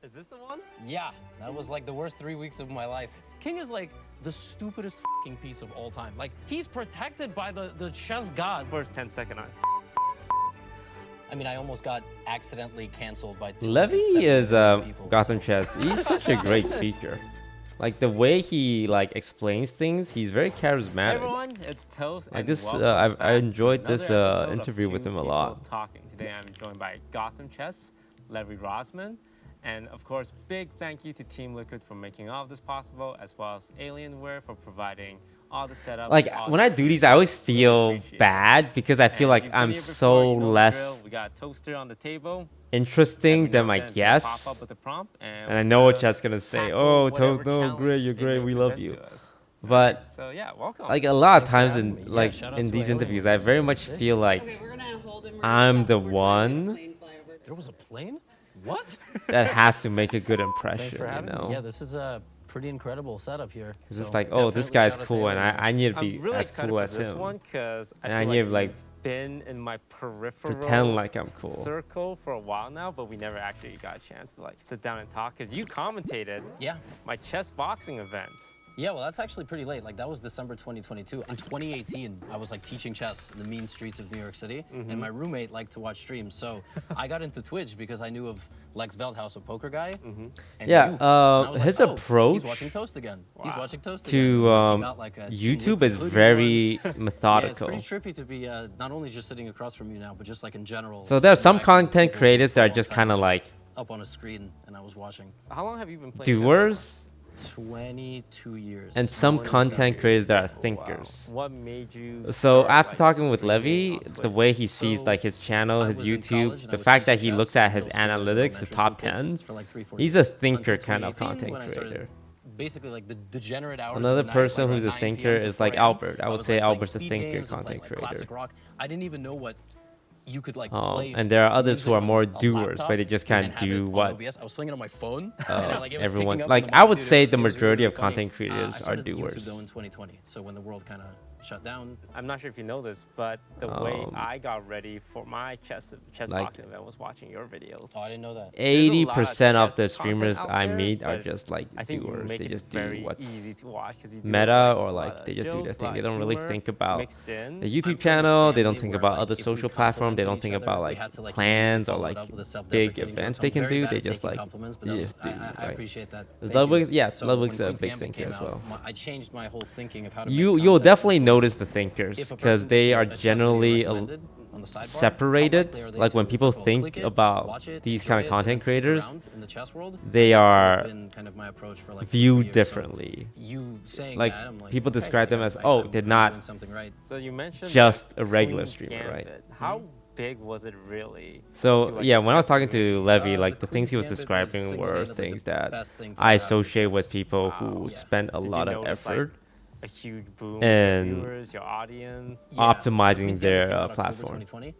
Is this the one? Yeah, that was like the worst 3 weeks of my life. King is like the stupidest fucking piece of all time. Like, he's protected by the chess god. First 10-second on. I mean, I almost got accidentally canceled by Levy 270 is million people. Gotham Chess. He's such a great speaker. Like the way he like explains things, he's very charismatic. Hey everyone, it's Toast. Like and this, welcome I back enjoyed to this another episode of interview with Two him a People lot. Talking. Today I'm joined by Gotham Chess, Levy Rosman, and of course, big thank you to Team Liquid for making all of this possible, as well as Alienware for providing all the setup. Like when I do these, I always feel bad because I feel like I'm so less We got a toaster on the table. interesting than my guests. Pop up with a prompt, And I know what Chess gonna say. Oh, Toast, no, great, you're great, we love you. But so yeah, welcome. like a lot of Thanks for times having in me. Yeah, like shout out in to these Alien. interviews, I very much feel like Okay, we're gonna hold him. I'm the one There was a plane? What? that has to make a good Thanks impression, for you having know? me. Yeah, this is a pretty incredible setup here. It's just So like, oh, this definitely guy's shout out to cool, and Alien. I need to I'm be really as excited cool for as this him. one because And I I feel need like to, like, you've been in my peripheral pretend like I'm cool. circle for a while now, but we never actually got a chance to like sit down and talk because you commentated Yeah. my chess boxing event. Yeah, well, that's actually pretty late. Like, that was December 2022. In 2018, I was like teaching chess in the mean streets of New York City, and my roommate liked to watch streams. So I got into Twitch because I knew of Lex Veldhouse, a poker guy. And Yeah, you. And I was his like, oh, approach he's watching Toast again. He's watching Toast to again. Like, he got, like, a Team YouTube Liquid is hoodie very once. Yeah, it's methodical. pretty trippy to be not only just sitting across from you now, but just like in general. So there are just some interacting with content people creators for that a are long just time, kind of just like up on a screen, and I was watching. How long have you been playing chess doers, 22 years. and some 27 content creators that are for? thinkers. Wow. What made you So start, after like, talking with streaming Levy, on the Twitch? way he sees So, like his channel, I his was in college YouTube, and I the was fact that teaching he looks chess at in his middle schoolers and analytics, his elementary top school kids 10s, for like 3-4 he's years, a thinker until kind of 2018 content when I started creator. Basically, like the degenerate hours. Another of the night, person like who's a around 9 thinker PM to is like 4 AM. Albert. I would was, say like, playing Albert's a speed thinker games and content playing, like, classic creator. rock. I didn't even know what you could like play. And there are others who music are on more a doers, laptop but they just and can't have it do on what OBS. I was playing it on my phone. and, like, it was everyone picking up like. in the I would back. say Dude, the it was majority really of funny. content creators I are started doers. YouTube though in 2020, so when the world kind of shut down. I'm not sure if you know this, but the way I got ready for my chess like- boxing event was watching your videos. Oh, I didn't know that. 80% of the chess streamers content I out there, meet are but just like I think you doers. make They it just do very what's easy to watch because you do meta, or a lot like of they just do their jokes, thing. lot They of don't really humor think about mixed in. the I'm YouTube from a channel. They don't family think where, about like, other if we social platforms. They don't complimented think each about other, we like had to, like, plans or follow it like up with a big self-deprecating events joke. they I'm can very do. bad They at just taking like compliments, but they that just was- do. I Right? appreciate that. Because Thank you. Ludwig, yeah, So Ludwig's when a Queen's big Gambit thinker came as well. out, I changed my whole thinking of how to You'll make content, definitely which was notice the thinkers if a because person they puts are a chess video generally recommended on the sidebar, how separated. likely are they Like when to, people first of all, think click it, about watch it, these enjoy kind of it, and content then stick creators, around in the chess world? they And that's sort are of been kind of my approach for like 3 viewed years. So differently. you saying Like that, I'm like, people okay, describe them like, as, oh, I'm they're doing not something right. So you mentioned just like, a regular Queen's streamer, right? Gambit. How big was it really? So to, like, yeah, the when I was chess talking to community? Levy, like The the things he was Queen's Gambit was describing were single-handedly things the that best thing to I ever happen to associate with chess. people who Wow. Yeah. spend a Did you lot of notice, like, effort a huge boom and in your viewers, your audience. Yeah, optimizing so Queen's Gambit their came out October platform. 2020.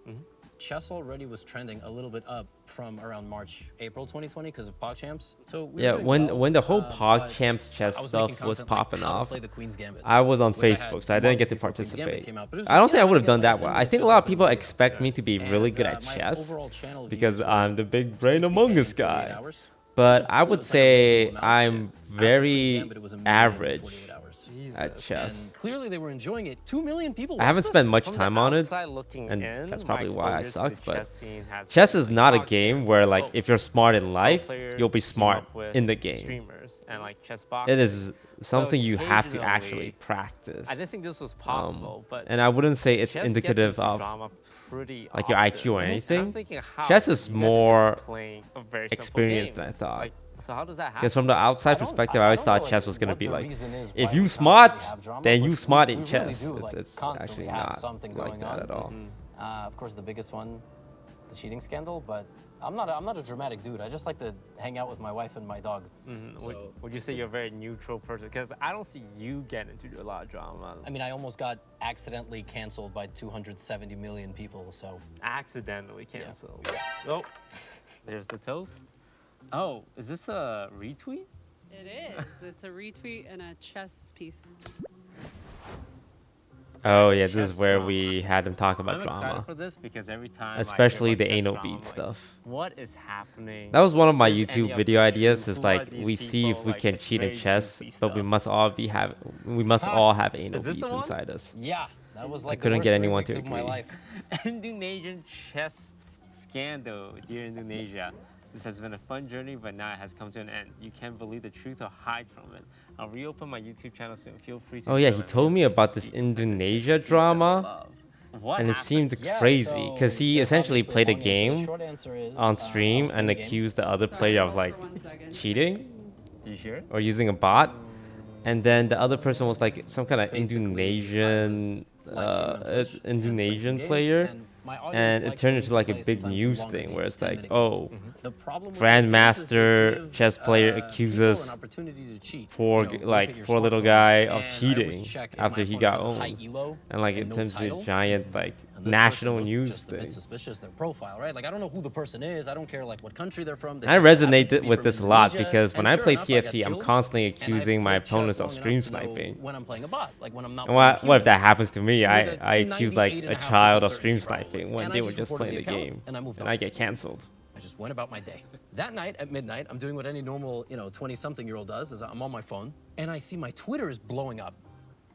Chess already was trending a little bit up from around March, April 2020 because of PogChamps. So we were Yeah, doing when well, the whole but PogChamps chess I was stuff making was content, like, popping how to off, play the Queen's Gambit, I was on which I had Facebook, so I didn't months get to before Queen's Gambit participate. came out, but it was I don't just, think I yeah, would have get, done like, that well. 10 I minutes think a or lot of something people a day. expect me to be really good at My chess overall channel because views were I'm the big brain 60K among in us 48 guy. hours, But which is I cool. would It's like a reasonable say amount. I'm After Queen's very Gambit, it was 1 million in average 48 hours. at Jesus. chess. And clearly they were enjoying it. 2 million people I haven't watched spent this. much From time the on it, outside looking and in, that's my probably why I exposure to suck. the But chess scene has chess been, is like, not a PogChamps, game where like oh, if you're smart in pro life, players you'll be team smart up with in the game. streamers and like chess boxing. It is something you have to occasionally, actually practice. I didn't think this was possible, but And I wouldn't say it's chess gets indicative into of drama pretty like your often. IQ or And I anything. was thinking, how? Chess Because is you guys are just more playing a very simple experience game. than I thought. Like, so how does that happen? Because from the outside perspective, I always thought chess was gonna be like, if you smart, then you smart in chess. It's actually not like that at all. Of course, the biggest one, the cheating scandal. But I'm not a dramatic dude. I just like to hang out with my wife and my dog. So, Would you say you're a very neutral person? Because I don't see you get into a lot of drama. I mean, I almost got accidentally canceled by 270 million people. So Accidentally canceled. Oh, there's the toast. Oh, is this a retweet? It is. It's a retweet and a chess piece. Oh and yeah, this chess is where drama. we had him talk about I'm excited drama, for this because every time especially I the hear about anal chess bead drama, I'm like, stuff. what is happening? That was one of my Is any YouTube of video this true? ideas. Is Who are like these we see people? if we Like, can it's cheat in very chess, juicy but we stuff. must all we must all have anal Is this beads the one? inside us. Yeah, that was I like the couldn't worst get 3 anyone weeks to of my agree. life. Indonesian chess scandal, dear Indonesia. This has been a fun journey, but now it has come to an end. You can't believe the truth or hide from it. I'll reopen my YouTube channel soon. Feel free to. Oh yeah, join he me told and me see about the this deep effects of chess, Indonesia peace, and drama, love. What and it happened? seemed Yeah, crazy because so he there's essentially obviously a played a long answer. The game short answer is, on I stream was and playing a game. accused the other Sorry, player of hold like for 1 second. cheating Do you hear it? or using a bot, and then the other person was like some kind of Basically, I was Indonesian live streaming on Twitch and playing some Indonesian games, player, and my audience and it likes turned for me into to like a play big sometimes news longer thing where games, it's like, 10-minute oh, games. The problem with those games is they grandmaster give, chess player people accuses an opportunity to cheat. poor You know, look at like your poor little smartphone, guy of and I always cheating check if after my he opponent got has a high owned, elo and like and it no turns into a title. giant like And this national person looked news just a bit thing. suspicious, their profile, right? Like, I don't know who the person is. I don't care, like, what country they're from. They I just so happen resonate to be with from this a lot Indonesia. because when And I sure play enough, I got TFT, I'm killed, constantly and I've accusing my played chess opponents of long enough stream to know sniping. when I'm playing a bot, like when I'm not And playing a what if human that happens to me? with I a accuse like a 98.5% child of stream certainty, probably. sniping when And they I were just just reported playing the the account, game, and I moved and on. I get canceled. I just went about my day. That night at midnight, I'm doing what any normal, 20-something-year-old does, is I'm on my phone, and I see my Twitter is blowing up.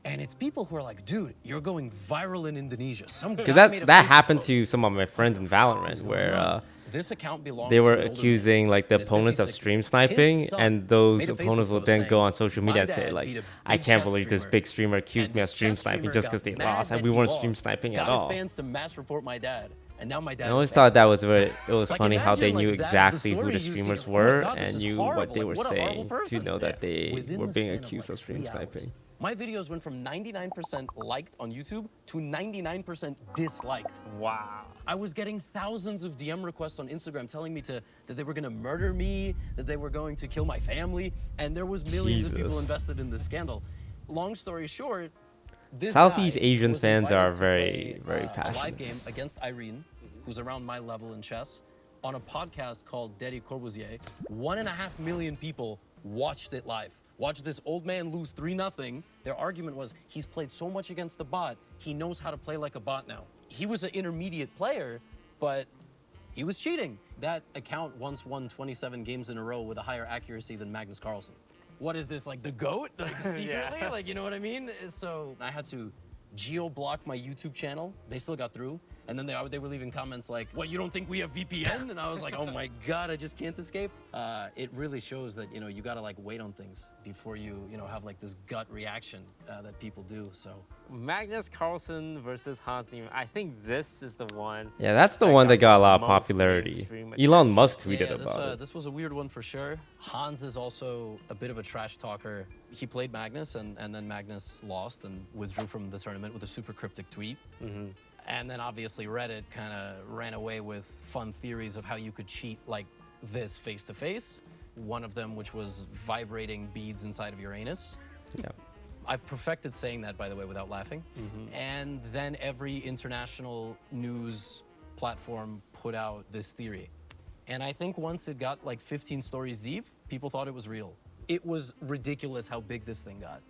And it's people who are like, dude, you're going viral in Indonesia. Some guy Because made a that Facebook happened post. to some of my friends in Valorant, where This account belongs they were to an older accusing man like the in his opponents 50s, of 60s. stream His sniping, son and those made a opponents Facebook will post then go saying, on social media "My and say dad like, beat a I big can't chess believe this streamer, big streamer accused and me of this stream chess sniping streamer just got because they mad lost, and that we he weren't lost, stream sniping got at his all." fans to mass report my dad, and now my dad I is always banned. thought that was it was Like, funny how they imagine, knew like, that's the exactly who story the you see. streamers Oh my were God, this and is knew horrible. what they Like, were what a horrible saying to person. know that they Within were the being span of, accused like, of stream 3 sniping. hours, my videos went from 99% liked on YouTube to 99% disliked. Wow. I was getting thousands of DM requests on Instagram telling me that they were gonna murder me, that they were going to kill my family, and there was millions of people Jesus. invested in this scandal. Long story short, this Southeast guy Asian was fans invited are to very, play, very a passionate. live game against Irene, who's around my level in chess, on a podcast called Derry Corbusier. 1.5 million people watched it live. Watched this old man lose 3-0. Their argument was he's played so much against the bot, he knows how to play like a bot now. He was an intermediate player, but he was cheating. That account once won 27 games in a row with a higher accuracy than Magnus Carlsen. What is this, like the GOAT? Like secretly? Yeah. Like, you know what I mean? So I had to geo-block my YouTube channel. They still got through. And then they were leaving comments like, what, you don't think we have VPN? And I was like, oh my God, I just can't escape. It really shows that, you gotta like wait on things before you have like this gut reaction that people do, so. Magnus Carlsen versus Hans Niemann. I think this is the one. Yeah, that's the one that got a lot of most popularity. mainstream Elon attention. Musk tweeted Yeah, this, about it. this was a weird one for sure. Hans is also a bit of a trash talker. He played Magnus, and then Magnus lost and withdrew from the tournament with a super cryptic tweet. And then obviously Reddit kind of ran away with fun theories of how you could cheat like this face-to-face. One of them, which was vibrating beads inside of your anus. Yeah. I've perfected saying that, by the way, without laughing. And then every international news platform put out this theory. And I think once it got like 15 stories deep, people thought it was real. It was ridiculous how big this thing got.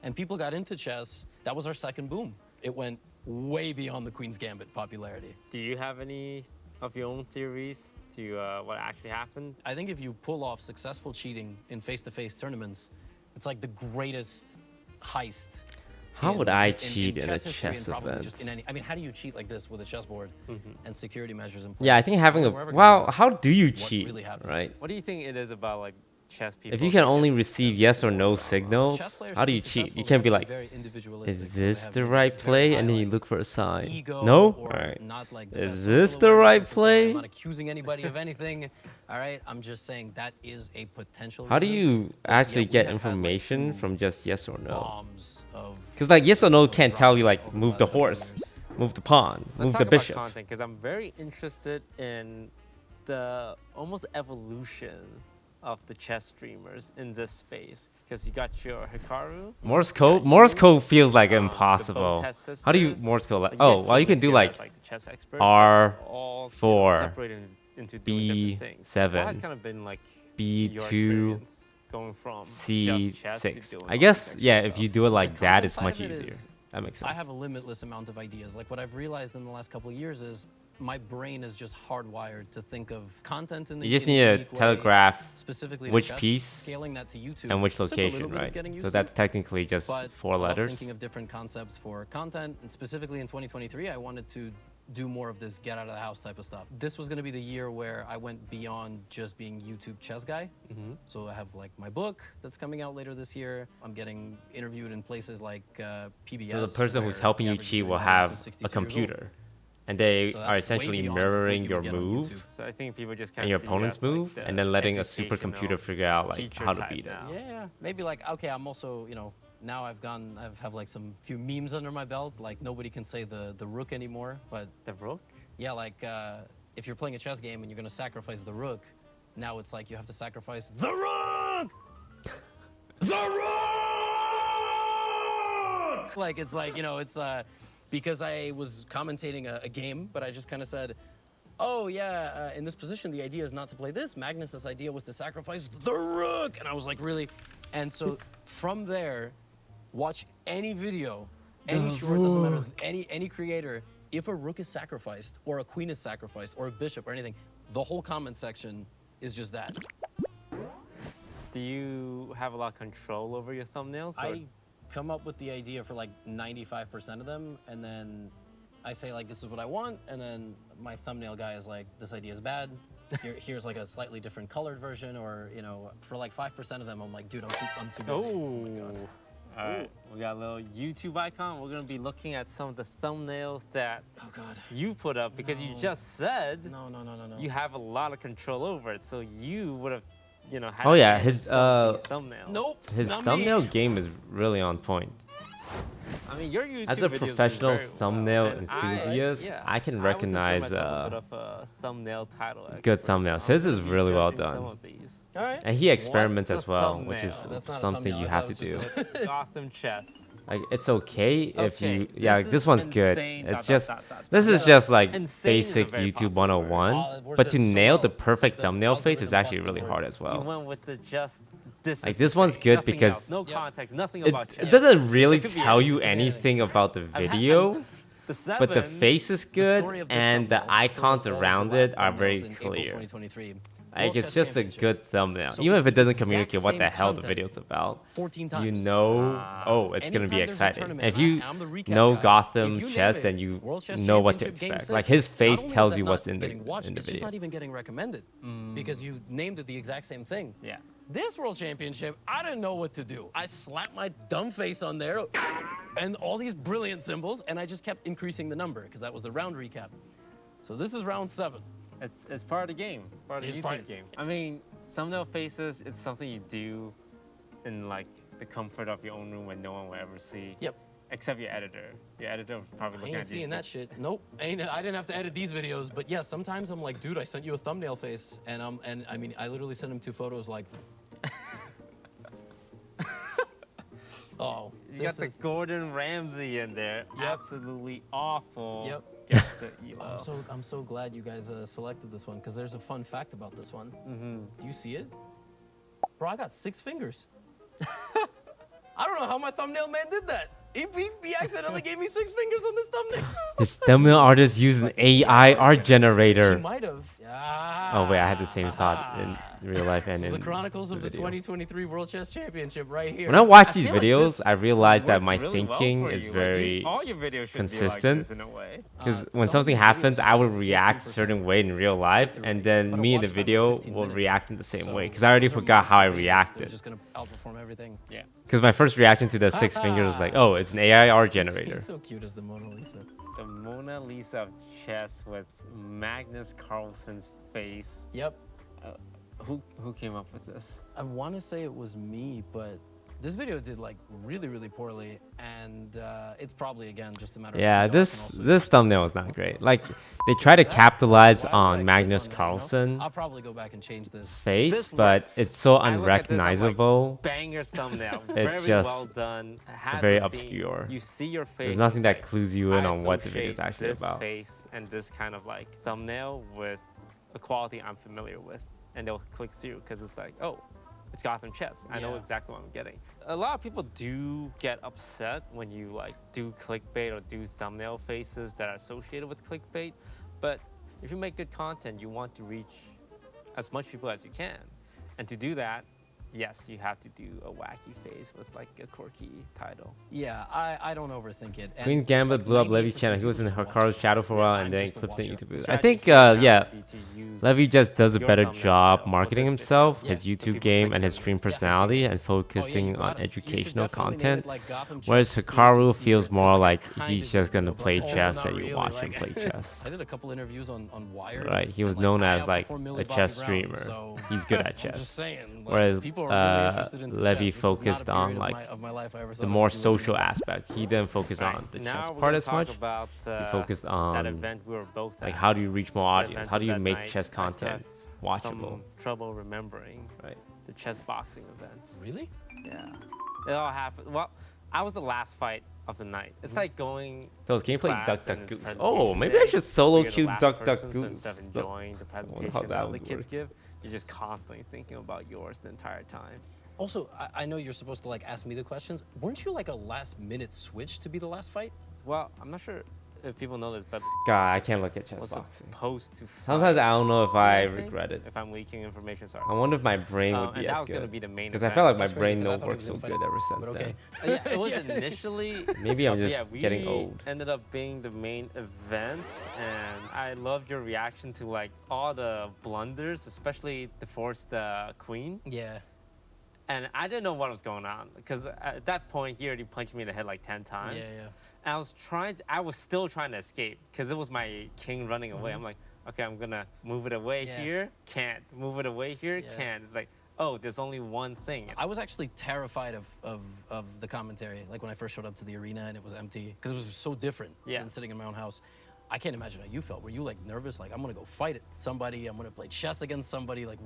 And people got into chess. That was our second boom. It went way beyond the Queen's Gambit popularity. Do you have any of your own theories to what actually happened? I think if you pull off successful cheating in face-to-face tournaments, it's like the greatest heist. How would I cheat in a history and chess probably event? just in any, I mean, how do you cheat like this with a chessboard and security measures in place? Yeah, I think having a We're never gonna wow. know How do you what cheat, really happened. right? What do you think it is about like chess people? If you can that only get receive this yes or no drama? signals, Chess players how to do be you cheat? successful, You they can't have be to like, very individualistic, is so they this have the maybe right very play? high, And then you like, look for a sign. ego No? or Alright. not like the Is best this social the awareness right necessarily. play? I'm not accusing anybody of anything. All right, I'm just saying that is a potential. How do reason. you But actually yet we get have had, like, information 2 from just yes or no? bombs of Because like yes or no of can't tell you drama like over move last the couple of horse, years. move the pawn, Let's move talk the about bishop. content because I'm very interested in the almost evolution of the chess streamers in this space. Because you got your Hikaru. Morse you code. got Morse you, code feels like the impossible. Botez How do you sisters. Morse code? Like, You oh, guys well, you came can do together like as, the chess expert, R but all, four, separated into doing different things. B7, What has kind of been like B2, your experience going from just chess to C6. doing I all guess this yeah. extra If stuff? you do it like The that, content it's side much of it easier. is That makes sense. I have a limitless amount of ideas. Like what I've realized in the last couple of years is my brain is just hardwired to think of content in the You just need to telegraph specifically which chess, piece scaling that to YouTube, and which location, right? So that's technically just 4 letters. Thinking of different concepts for content, and specifically in 2023, I wanted to do more of this get out of the house type of stuff. This was going to be the year where I went beyond just being YouTube chess guy. So I have like my book that's coming out later this year. I'm getting interviewed in places like PBS. So the person who's helping you cheat will have a computer, and they are essentially mirroring your move So I think people just and your opponent's move, and then letting a supercomputer figure out like how to beat it. Yeah, maybe like, okay, I'm also, you know, now I have like some few memes under my belt. Like nobody can say the rook anymore, but the rook. Yeah, like if you're playing a chess game and you're gonna sacrifice the rook, now it's like you have to sacrifice the rook. The rook. Like it's like, you know, it's because I was commentating a game, but I just kind of said, oh yeah, in this position the idea is not to play this. Magnus's idea was to sacrifice the rook, and I was like, really? And so from there. Watch any video, any short, doesn't matter, any creator. If a rook is sacrificed, or a queen is sacrificed, or a bishop, or anything, the whole comment section is just that. Do you have a lot of control over your thumbnails? I come up with the idea for like 95% of them, and then I say like, this is what I want, and then my thumbnail guy is like, this idea is bad. Here's like a slightly different colored version, or you know, for like 5% of them, I'm like, dude, I'm too busy. Oh my God. All right, we got a little YouTube icon. We're gonna be looking at some of the thumbnails that you put up because you just said you have a lot of control over it. So you would have, you know, had his thumbnails. His thumbnail game is really on point. I mean, your YouTube as a professional thumbnail enthusiast, I can recognize thumbnail title good thumbnails. His is really well done. All right. And he experiments as well, which is something you have to do. GothamChess. Like it's okay if you this one's good. It's just this is just like basic YouTube 101, but to nail the perfect thumbnail face is actually really hard as well. You went with the like this one's good because no context, nothing about chess. It doesn't really tell you anything about the video, but the face is good and the icons around it are very clear. Like it's just a good thumbnail. Even if it doesn't communicate what the hell the video's about, you know, oh, it's gonna be exciting. If you know Gotham Chess, then you know what to expect. Like his face tells you what's in the video. It's just not even getting recommended because you named it the exact same thing. Yeah. This World Championship, I didn't know what to do. I slapped my dumb face on there and all these brilliant symbols, and I just kept increasing the number because that was the round recap. So this is round 7. It's part of the game, part of the YouTube game. I mean, thumbnail faces, it's something you do in like the comfort of your own room when no one will ever see. Yep. Except your editor. Your editor will probably look at ain't seeing that shit. Nope. I didn't have to edit these videos, but yeah, sometimes I'm like, dude, I sent you a thumbnail face, and I mean, I literally sent him 2 photos like. Oh. You got the Gordon Ramsay in there. Yep. Absolutely awful. Yep. I'm so glad you guys selected this one because there's a fun fact about this one. Do you see it? Bro, I got 6 fingers. I don't know how my thumbnail man did that. He accidentally gave me 6 fingers on this thumbnail. His thumbnail artist used an AI art generator. He might have. Oh wait, I had the same thought in real life and in the Chronicles of the 2023 World Chess Championship right here. When I watch these videos, I realize that my thinking is very consistent. Because when something happens, I will react a certain way in real life, and then me in the video will react in the same way. Because I already forgot how I reacted. Just gonna outperform everything. Yeah. Because my first reaction to the 6 fingers was like, oh, it's an AI art generator. He's so cute as the Mona Lisa. The Mona Lisa of chess with Magnus Carlsen's face. Yep. Who came up with this? I want to say it was me, but this video did like really poorly, and it's probably again just a matter of this thumbnail is not great. Like they try to capitalize on Magnus Carlsen. I'll probably go back and change this face, but it's so unrecognizable. Banger thumbnail. It's very just well done. Very obscure. You see your face. There's nothing that clues you in on what the video is actually this about. Face and this kind of like thumbnail with a quality I'm familiar with, and they'll click through because it's like, oh, It's Gotham Chess. I know exactly what I'm getting. A lot of people do get upset when you like do clickbait or do thumbnail faces that are associated with clickbait. But if you make good content, you want to reach as much people as you can. And to do that, yes, you have to do a wacky face with like a quirky title. Yeah, I don't overthink it. And Queen's Gambit like, blew up Levy's 98% channel. He was in people just Hikaru's watch shadow for a while and then just to clipped watch in it. YouTube. I Strategy think, here now yeah, would be to use Levy just does a your better thumbnail job style for marketing this himself, video. his So YouTube people game, click and his on stream it. personality, and Oh, yeah, focusing you on got it. You should educational definitely name content. it, like, Gotham Whereas Chess Hikaru Spaces feels Secrets, 'cause, more I like kinda he's do just gonna know, but play also chess not and you really, watch him like- play chess. I did a couple interviews on Wired. Right, he was and, known I as like outperformed Millie a Bobby chess Brown, streamer. so He's good at I'm just chess. saying. Like, Whereas people are really interested in Levy chess. This is not a focused on period like of my life I ever the thought I more would do social anymore. aspect. He didn't focus Right. on the Now chess we're part gonna as talk much. About, He focused that on event we were both like at. how do you reach more The audience? event How do of you that make night, chess I still content have watchable? Some trouble remembering Right. the chess boxing event. Really? Yeah, it all happened. Well, I was the last fight of the night. It's like going. So can you play class Duck and Duck it's Goose? Oh, presentation maybe I day, should solo where you're the queue last Duck Duck person, so Goose. instead of enjoying the how presentation that that the would kids work. give, you're just constantly thinking about yours the entire time. Also, I know you're supposed to like ask me the questions. Weren't you like a last minute switch to be the last fight? Well, I'm not sure if people know this, but God, I can't look at chess was boxing. supposed to. Fight, Sometimes I don't know if I think, regret it. If I'm leaking information, sorry. I wonder if my brain would be and that as was gonna good. be the main Because I event. felt like my That's crazy, brain 'cause I don't thought he work was so gonna fight good it. ever since But then. okay. Yeah, it was initially. Maybe I'm but just we getting old. Ended up being the main event, and I loved your reaction to like all the blunders, especially to force the queen. Yeah. And I didn't know what was going on because at that point he already punched me in the head like 10 times. Yeah, yeah. And I was still trying to escape because it was my king running away. I'm like, okay, I'm gonna move it away Yeah. here, can't. Move it away here, Yeah. can't. It's like, oh, there's only one thing. I was actually terrified of the commentary, like when I first showed up to the arena and it was empty, because it was so different than sitting in my own house. I can't imagine how you felt. Were you like nervous? Like, I'm gonna go fight somebody, I'm gonna play chess against somebody, like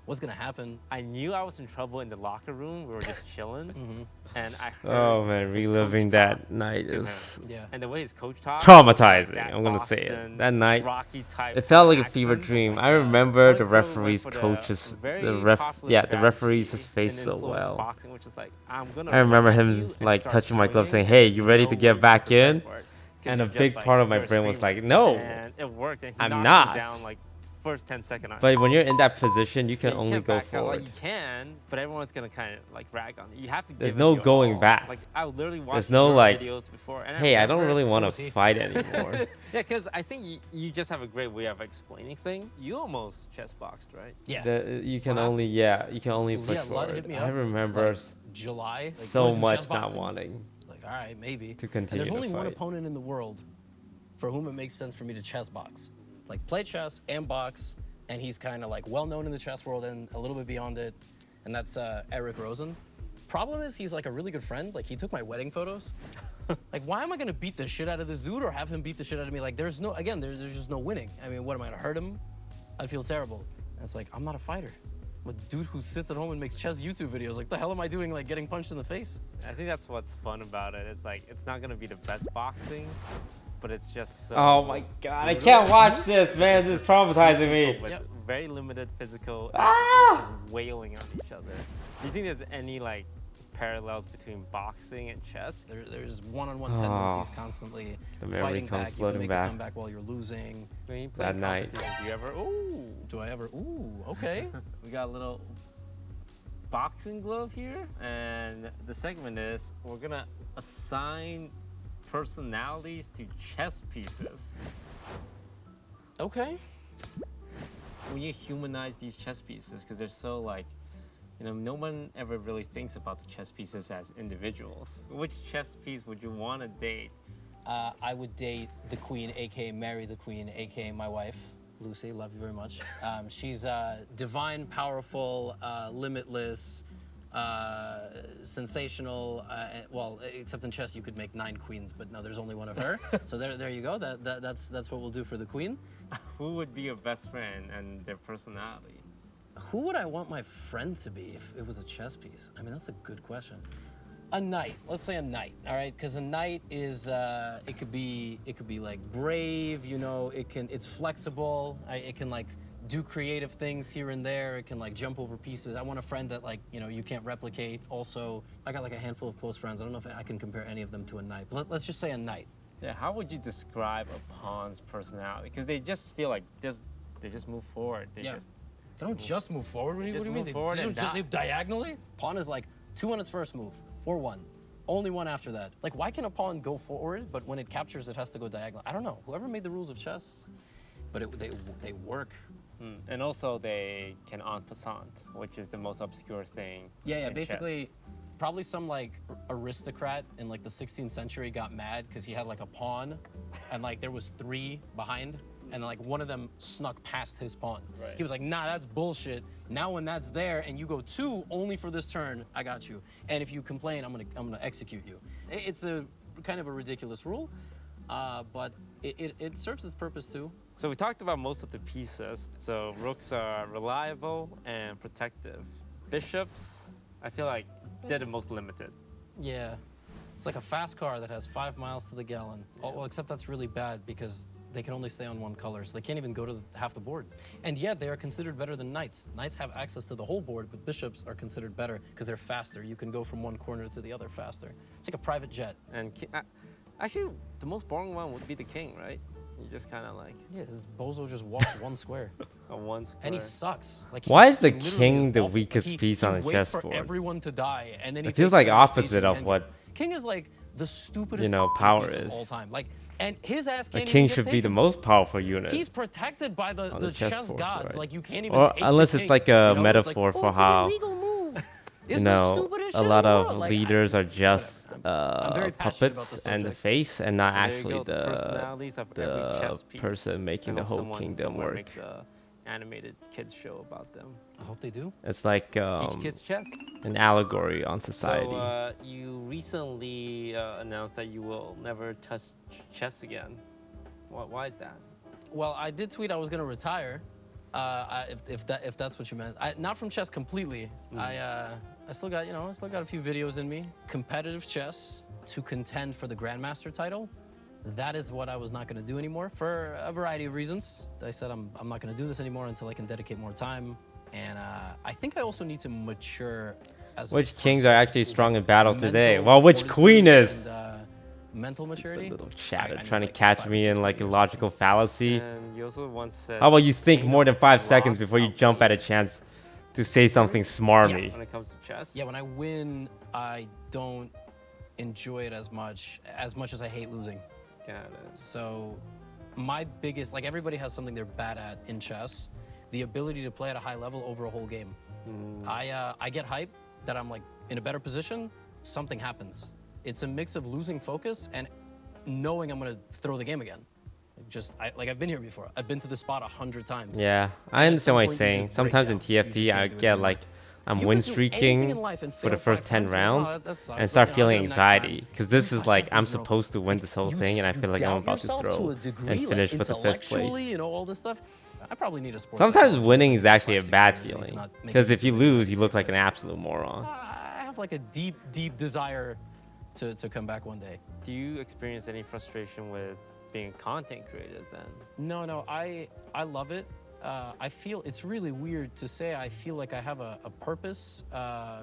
what's gonna happen? I knew I was in trouble in the locker room. We were just chilling. And I heard Oh man, his reliving coach that talk night to is him. Yeah. And the way his coach talked. traumatizing. that I'm gonna say it. Boston, That night, Rocky type it felt like a accent. fever dream. Oh I remember the Point Pro went referee's for the coach's, very the popular referee's strategy face in so influence well. Boxing, which is like, I'm gonna I remember run at him you and like start touching my glove, saying, swinging, "Hey, and you there's ready no to way get you're back prepared in?" for it, 'cause And you're a just big like- part of my you're a brain was streamer. like, "No, And it worked. And he I'm knocked not." him down like first 10 seconds. But when you're in that position, you can You only can't go back out. forward. Like, you can, but everyone's gonna kind of like rag on you. You have to. There's give no it your going all. back. Like I was literally watching There's no, your like, videos before, and Hey, I don't really want was to he. fight anymore. Yeah, because I think you just have a great way of explaining things. You almost chess boxed, right? Yeah. You can Wow. only, you can only push Yeah, Lud forward. hit me I up, remember like, July. Like, so wanna do chess much not boxing? wanting. Like, all right, maybe. To continue And there's to only one fight. opponent in the world for whom it makes sense for me to chess box. Like, play chess and box, and he's kind of like well known in the chess world and a little bit beyond it, and that's Eric Rosen. Problem is, he's like a really good friend. Like, he took my wedding photos. Like, why am I gonna beat the shit out of this dude or have him beat the shit out of me? Like, there's just no winning. I mean, what am I gonna hurt him? I'd feel terrible. And it's like, I'm not a fighter. I'm a dude who sits at home and makes chess YouTube videos. Like, the hell am I doing, like, getting punched in the face? I think that's what's fun about it. It's like it's not gonna be the best boxing, but it's just so. Oh my god, I can't watch this, man. This is traumatizing me. With very limited physical Ah! just wailing on each other. Do you think there's any like parallels between boxing and chess? There's one-on-one tendencies constantly The memory fighting comes back. You can flooding make back. a comeback while you're losing. When you play That night. competition, do you ever? Ooh, Do I ever? Ooh, okay. we got a little boxing glove here, and the segment is we're gonna assign personalities to chess pieces. Okay. When you humanize these chess pieces, because they're so like, no one ever really thinks about the chess pieces as individuals. Which chess piece would you want to date? I would date the queen, aka marry the queen, aka my wife, Lucy. Love you very much. She's divine, powerful, limitless, sensational. Well, except in chess, you could make 9 queens, but no, there's only one of her. So there you go. That's what we'll do for the queen. Who would be your best friend and their personality? Who would I want my friend to be if it was a chess piece? I mean, that's a good question. A knight. Let's say a knight. All right, because a knight is it could be like brave. It's flexible. It can like do creative things here and there. It can like jump over pieces. I want a friend that like, you know, you can't replicate. Also, I got like a handful of close friends. I don't know if I can compare any of them to a knight, but let's just say a knight. Yeah, how would you describe a pawn's personality? Because they just feel like they just move forward. They don't just move forward. What do you mean? They diagonally? Pawn is like 2 on its first move, or 1. Only 1 after that. Like, why can a pawn go forward, but when it captures, it has to go diagonal? I don't know. Whoever made the rules of chess, but they work. And also they can en passant, which is the most obscure thing. Yeah, in basically, chess. probably some like aristocrat in like the 16th century got mad because he had like a pawn, and like there was 3 behind, and like one of them snuck past his pawn. Right. He was like, nah, that's bullshit. Now when that's there and you go 2 only for this turn, I got you. And if you complain, I'm gonna execute you. It's a kind of a ridiculous rule, but it serves its purpose too. So we talked about most of the pieces. So rooks are reliable and protective. Bishops, I feel like they're the most limited. Yeah, it's like a fast car that has 5 miles to the gallon. Oh, well, except that's really bad because they can only stay on 1 color, so they can't even go to half the board. And yet they are considered better than knights. Knights have access to the whole board, but bishops are considered better because they're faster. You can go from 1 corner to the other faster. It's like a private jet. And actually, the most boring one would be the king, right? You just kind of like... Yeah, this bozo just walks 1 square. A 1 square. And he sucks. Like, Why is the literally king the awful. weakest piece on the He waits chessboard? for everyone to die, and then he It feels takes like center opposite stage of and what king is like the stupidest power piece is of all time. Like, and his ass the can't king even get should be the taken. most powerful unit. He's protected by the on the chess chessboard, gods. right? Like, you can't even Or take unless the it's king, like a you know? It's like, metaphor for it's an how illegal move. you It's the know stupidest a shit lot in the of world. Like, leaders are just I'm very passionate about puppets the and the subject. face and not There you actually go, the personalities of every chess piece. person making I the hope whole someone kingdom somewhere work. makes a animated kids show about them. I hope they do. It's like Teach kids chess. an allegory on society. So you recently announced that you will never touch chess again. Why is that? Well, I did tweet I was gonna retire, if that's what you meant. Not from chess completely. I still got a few videos in me. Competitive chess to contend for the Grandmaster title. That is what I was not gonna do anymore for a variety of reasons. I said I'm not gonna do this anymore until I can dedicate more time. And I think I also need to mature as Which a kings person. are actually strong in battle today? Mental Well, which fortitude queen is? and, mental maturity. The little chatter I need trying to like catch 5 or me 6 in like a videos. logical fallacy. And you also once said. How about you think king more than of 5 seconds loss before you jump at a outweighs- chance to say something smarmy? When it comes to chess. Yeah, when I win, I don't enjoy it as much as I hate losing. Got it. So my biggest, like everybody has something they're bad at in chess, the ability to play at a high level over a whole game. I get hype that I'm like in a better position, something happens. It's a mix of losing focus and knowing I'm gonna throw the game again. I've been here before. I've been to the spot 100 times. Yeah, I At understand some what you're point, you saying. just break Sometimes in down. You just TFT, I can't do it get anymore. like I'm You win could do anything in streaking life and for the fail first 5 10 times, you're like, rounds "Oh, that sucks, and but, start you know, I'll feeling do it next time." anxiety because this You is got like chess I'm games, bro. supposed to win this whole thing and I feel like I'm doubt about to yourself throw a degree, and finish like, with the 5th place. intellectually, you know, all this stuff. I probably need a sports. Sometimes psychologist winning in is actually a 5-6 bad years, and he's feeling not making because if too you many lose, moves. you look like an absolute moron. I have like a deep, deep desire to come back one day. Do you experience any frustration with being a content creator then? No, I love it. I feel it's really weird to say I feel like I have a purpose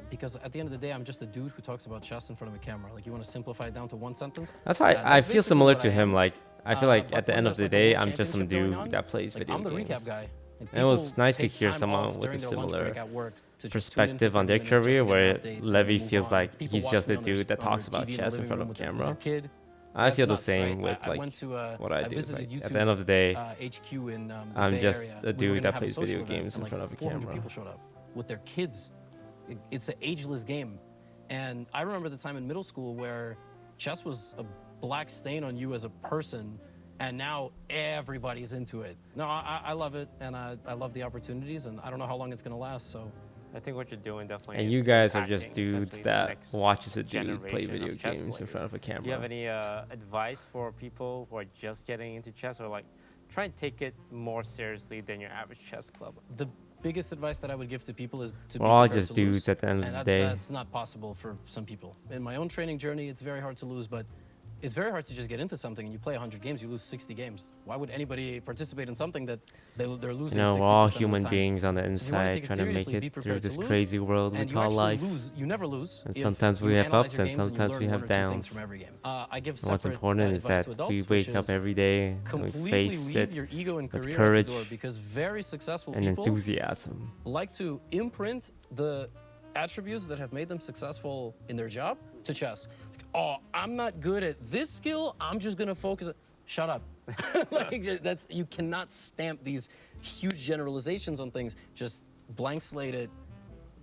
because at the end of the day, I'm just a dude who talks about chess in front of a camera. Like, you want to simplify it down to 1 sentence? That's why I that's feel basically similar what to I him. am. Like I feel like But at the when end of there's, the like, a day, world I'm just some championship dude going on, that plays like, video I'm the games. recap guy. Like, And it was people nice to take hear time someone off with during a their lunch similar break at work to just tune in for perspective on 30 their minutes just to career, get an where update and Levy move feels on. like People he's watch just me a on their- dude that on their talks about TV in the chess in living front room of a with their camera. kid. I feel the That's nuts, same right? with I like went to, what I I do. visited Like, at YouTube, the end of the day, HQ in the I'm Bay just Area. a We were dude gonna that have a plays social video event, games in and, front of a 400 camera. people showed up with their kids. It's an ageless game. And I remember the time in middle school where chess was a black stain on you as a person, and now everybody's into it. No, I love it, and I love the opportunities, and I don't know how long it's gonna last, so. I think what you're doing definitely. And is you guys are just impacting dudes essentially the that next watches a dude play generation video of chess games in players. front of a camera. Do you have any advice for people who are just getting into chess, or like try and take it more seriously than your average chess club? The biggest advice that I would give to people is to We're be all prepared just to lose. dudes at the end of And the day. that's not possible for some people. In my own training journey, it's very hard to lose, but it's very hard to just get into something and you play 100 games, you lose 60 games. Why would anybody participate in something that they're losing 60% we're all of the human time? beings on the So if you wanna inside take it trying to make seriously, be it through prepared to this lose, crazy world we and you call actually life. lose. You never lose. And if sometimes we you have analyze ups your and games and you sometimes learn we one have or two things downs. from every game. I give And what's separate important is advice to that adults, we which wake up is every day and we completely face leave it your ego and with career courage at the door, because very successful and people enthusiasm. like to imprint the attributes that have made them successful in their job to chess. Like, oh, I'm not good at this skill, I'm just gonna focus. Shut up. You cannot stamp these huge generalizations on things. Just blank slate it.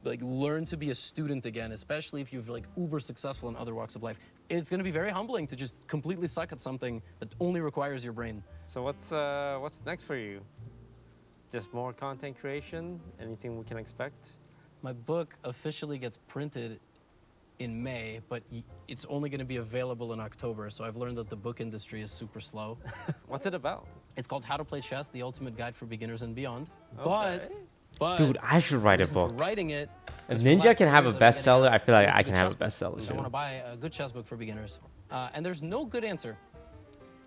Like, learn to be a student again, especially if you're like uber successful in other walks of life. It's gonna be very humbling to just completely suck at something that only requires your brain. So what's next for you? Just more content creation? Anything we can expect? My book officially gets printed in May, but it's only going to be available in October. So I've learned that the book industry is super slow. What's it about? It's called How to Play Chess: The Ultimate Guide for Beginners and Beyond. Okay. But Dude, I should write a reason for book. writing it. If is for the Ninja last can 3 have a years I've been getting bestseller, asked, I feel like "What's I a can good have a chess book?" bestseller I too. want to buy a good chess book for beginners, and there's no good answer.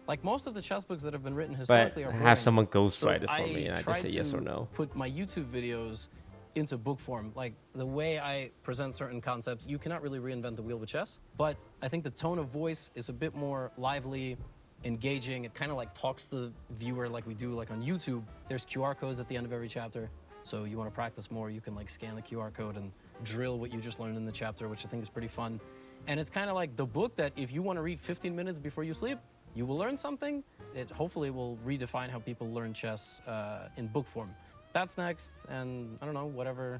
Like most of the chess books that have been written But historically are have boring. someone ghostwrite So it for me, and I try just say yes or to no. Put my YouTube videos into book form. Like, the way I present certain concepts, you cannot really reinvent the wheel with chess. But I think the tone of voice is a bit more lively, engaging. It kind of like talks to the viewer like we do like on YouTube. There's QR codes at the end of every chapter. So you want to practice more, you can like scan the QR code and drill what you just learned in the chapter, which I think is pretty fun. And it's kind of like the book that if you want to read 15 minutes before you sleep, you will learn something. It hopefully will redefine how people learn chess in book form. That's next, and I don't know, whatever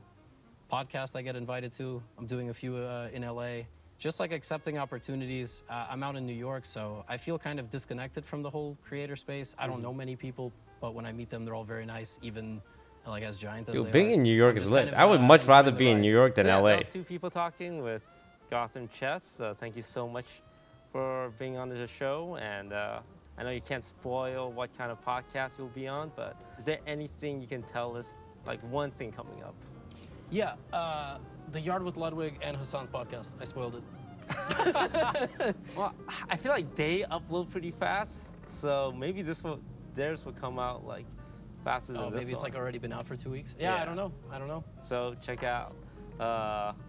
podcast I get invited to. I'm doing a few in LA. Just like accepting opportunities. I'm out in New York, so I feel kind of disconnected from the whole creator space. I don't know many people, but when I meet them, they're all very nice, even like as giant as Dude, they being are. in New York I'm is just lit. kind of, I would much rather enjoying the be in ride. New York than Yeah, LA. that was two people talking with Gotham Chess. Thank you so much for being on the show, and I know you can't spoil what kind of podcast you'll be on, but is there anything you can tell us, like one thing coming up? Yeah, the Yard with Ludwig and Hassan's podcast. I spoiled it. Well, I feel like they upload pretty fast, so maybe theirs will come out like faster than Oh, this maybe it's one. like already been out for 2 weeks. Yeah, Yeah. I don't know. I don't know. So check out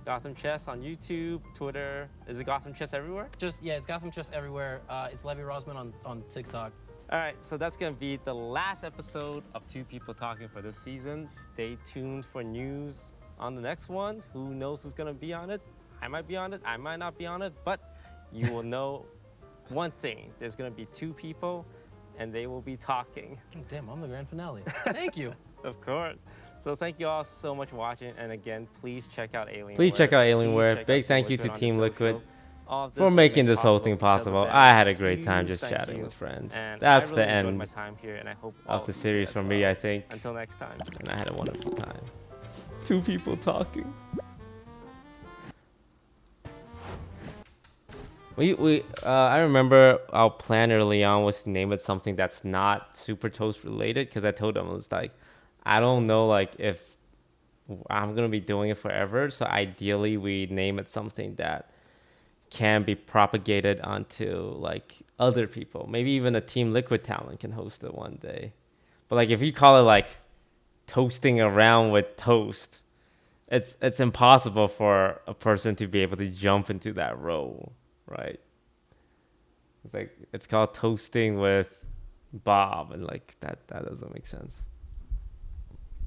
Gotham Chess on YouTube, Twitter. Is it Gotham Chess everywhere? Yeah, it's Gotham Chess everywhere. It's Levi Rosman on TikTok. All right, so that's gonna be the last episode of Two People Talking for this season. Stay tuned for news on the next one. Who knows who's gonna be on it? I might be on it, I might not be on it, but you will know one thing. There's gonna be two people and they will be talking. Oh, damn, I'm the grand finale. Thank you. Of course. So thank you all so much for watching, and again, please check out Alienware. Please check out Please Alienware. check Big out thank you Liquid to on Team the Liquid socials. All of this for was making made this whole thing because of possible. them. I had a great time Huge just thank chatting you. with friends. And That's I the really enjoyed end my time here, and I hope all of the you did series as for me, well. I think. Until next time. And I had a wonderful time. Two people talking. I remember our plan early on was to name it something that's not Super Toast related, because I told them, it was like, I don't know like if I'm gonna be doing it forever, so ideally we name it something that can be propagated onto like other people. Maybe even a Team Liquid talent can host it one day. But like if you call it like toasting around with toast, it's impossible for a person to be able to jump into that role, right? It's like it's called toasting with Bob, and like that doesn't make sense.